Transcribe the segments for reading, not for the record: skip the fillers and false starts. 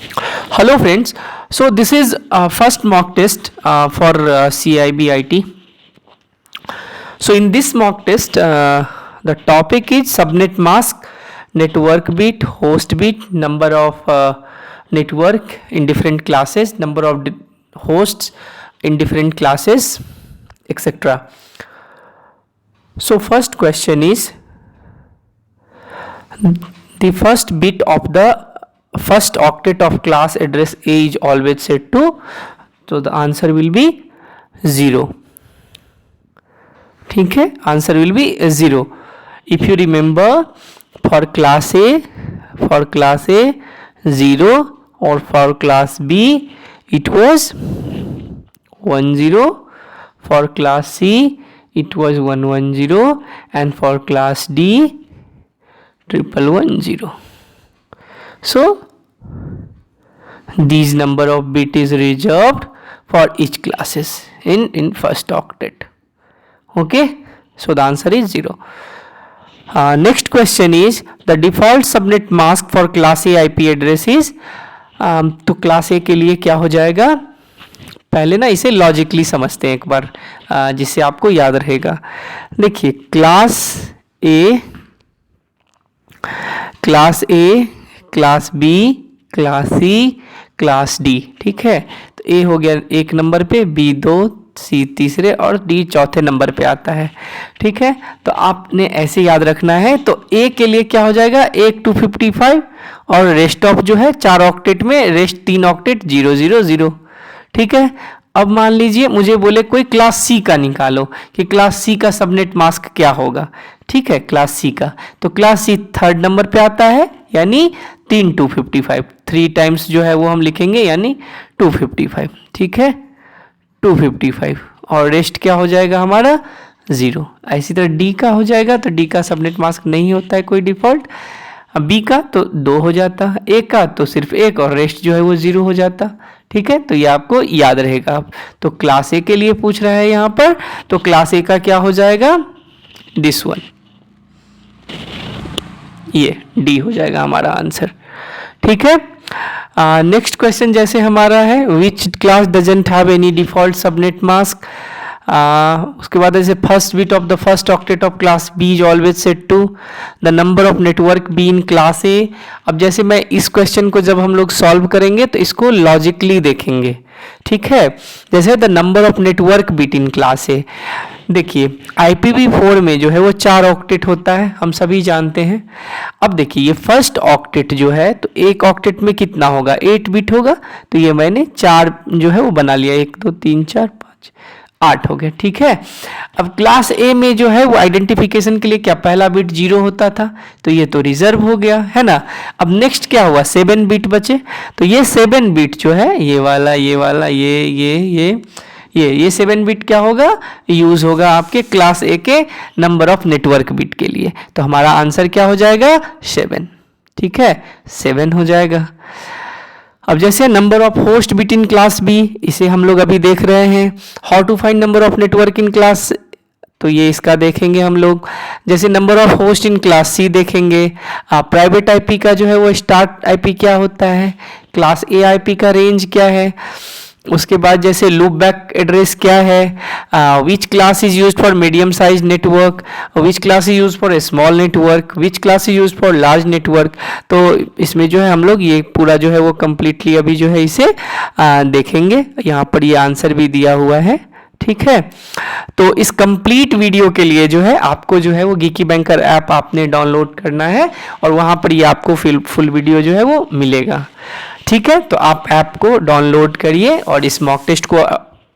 Hello friends, so this is first mock test for CIBIT. So in this mock test, the topic is subnet mask, network bit, host bit, number of network in different classes, number of hosts in different classes, etc. So first question is, the first bit of the first octet of class address A is always set to, so the answer will be 0. ठीक है, answer will be 0. If you remember, for class A 0 और for class B it was 10, for class C it was 110 and for class D 1110. So these number of bit is reserved for each classes in first octet. Okay, so the answer is 0. Next question is, the default subnet mask for class A IP address is, तो class A के लिए क्या हो जाएगा, पहले ना इसे logically समझते हैं एक बार, जिससे आपको याद रहेगा. देखिए, class A, class B, class C, class D. ठीक है, तो ए हो गया एक नंबर पे, बी 2, सी तीसरे और डी चौथे नंबर पे आता है. ठीक है, तो आपने ऐसे याद रखना है. तो ए के लिए क्या हो जाएगा, एक 255 और रेस्ट ऑफ जो है 4 ऑक्टेट में, रेस्ट 3 ऑक्टेट 000. ठीक है, अब मान लीजिए मुझे बोले कोई क्लास सी का निकालो कि क्लास सी का सबनेट मास्क क्या होगा. ठीक है, क्लास सी का, तो क्लास सी 3rd नंबर पे आता है, यानी 3 255, 3 टाइम्स जो है वो हम लिखेंगे, यानी 255. ठीक है, 255 और रेस्ट क्या हो जाएगा हमारा 0. इसी तरह डी का हो जाएगा, तो डी का सबनेट मास्क नहीं होता है कोई डिफॉल्ट. बी का तो 2 हो जाता, ए का तो सिर्फ 1 और रेस्ट जो है वो 0 हो जाता. ठीक है, तो ये आपको याद रहेगा. तो क्लास ए के लिए पूछ रहा है यहाँ पर, तो क्लास ए का क्या हो जाएगा, दिस वन, ये डी हो जाएगा हमारा आंसर. ठीक है, नेक्स्ट क्वेश्चन जैसे हमारा है, which class doesn't have any default subnet mask. उसके बाद ऐसे first bit of the first octet of class B is always set to the number of network B in class A. अब जैसे मैं इस क्वेश्चन को जब हम लोग सॉल्व करेंगे तो इसको लॉजिकली देखेंगे. ठीक है, जैसे the number of network bit in class ए. देखिए, IPv4 में जो है वो 4 ऑक्टेट होता है, हम सभी जानते हैं. अब देखिए, ये फर्स्ट ऑक्टेट जो है, तो एक ऑक्टेट में कितना होगा, 8 बिट होगा. तो ये मैंने 4 जो है वो बना लिया, 1 2 3 4 5 8 हो गया. ठीक है, अब क्लास ए में जो है वो आइडेंटिफिकेशन के लिए क्या पहला बिट 0 होता था, तो ये तो रिजर्व हो गया है ना. अब नेक्स्ट क्या हुआ, 7 बिट बचे. तो ये 7 बिट जो है, ये वाला ये 7 बिट क्या होगा, यूज होगा आपके क्लास ए के नंबर ऑफ नेटवर्क बिट के लिए. तो हमारा आंसर क्या हो जाएगा, 7. ठीक है, 7 हो जाएगा. अब जैसे number of host bit in class B, इसे हम लोग अभी देख रहे हैं. How to find number of network in class, तो ये इसका देखेंगे हम लोग. जैसे number of host in class C देखेंगे. प्राइवेट आईपी का जो है वो स्टार्ट आईपी क्या होता है, क्लास ए आईपी का रेंज क्या है. उसके बाद जैसे लूप बैक एड्रेस क्या है, which class is used for medium size network, which class is used for small network, which class is used for large network. तो इसमें जो है हम लोग ये पूरा जो है वो कम्प्लीटली अभी जो है इसे देखेंगे. यहाँ पर ये आंसर भी दिया हुआ है. ठीक है, तो इस कंप्लीट वीडियो के लिए जो है आपको जो है वो गीकी बैंकर ऐप आपने डाउनलोड करना है और वहाँ पर ये आपको फुल वीडियो जो है वो मिलेगा. ठीक है, तो आप ऐप को डाउनलोड करिए और इस मॉक टेस्ट को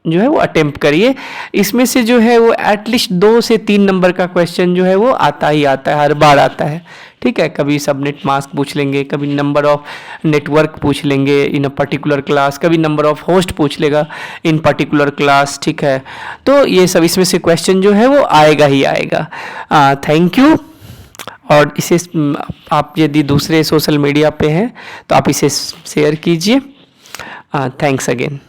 जो है वो अटेम्प्ट करिए. इसमें से जो है वो एटलीस्ट 2 से 3 नंबर का क्वेश्चन जो है वो आता ही आता है, हर बार आता है. ठीक है, कभी सबनेट मास्क पूछ लेंगे, कभी नंबर ऑफ नेटवर्क पूछ लेंगे इन अ पर्टिकुलर क्लास, कभी नंबर ऑफ होस्ट पूछ लेगा इन पर्टिकुलर क्लास. ठीक है, तो ये सब इसमें से क्वेश्चन जो है वो आएगा ही आएगा. Thank you. और इसे आप यदि दूसरे सोशल मीडिया पे हैं तो आप इसे शेयर कीजिए. Thanks again.